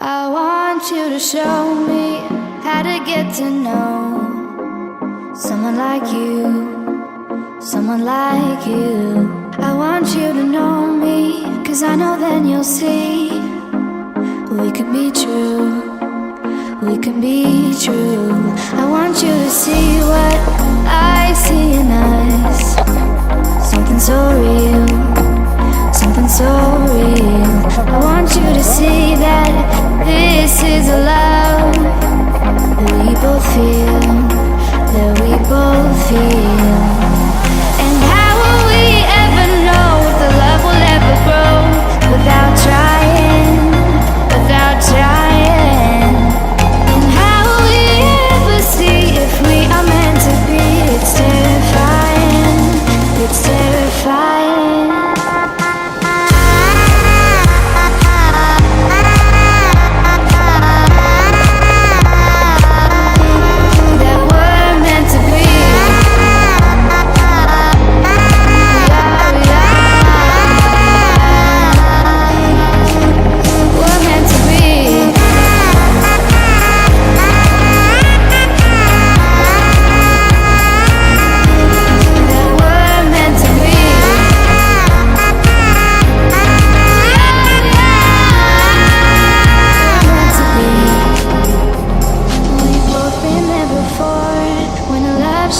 I want you to show me how to get to know someone like you, someone like you. I want you to know me, 'cause I know then you'll see we could be true, we can be true. I want you to see what I see in us, something so real, something so real. I want you to see that this is a love that we both feel, that we both feel. And how will we ever know if the love will ever grow without trying, without trying? And how will we ever see if we are meant to be? It's terrifying, it's terrifying.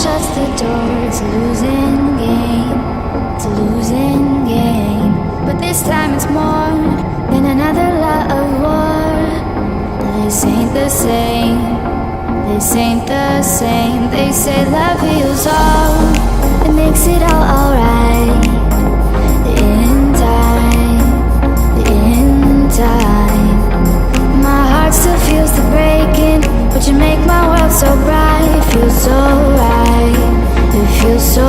Shuts the door, it's a losing game, it's a losing game. But this time it's more than another lot of war. This ain't the same, this ain't the same. They say love heals all, it makes it all alright. In time, in time. My heart still feels the breaking, but you make my world so bright. It feels so right, it feels so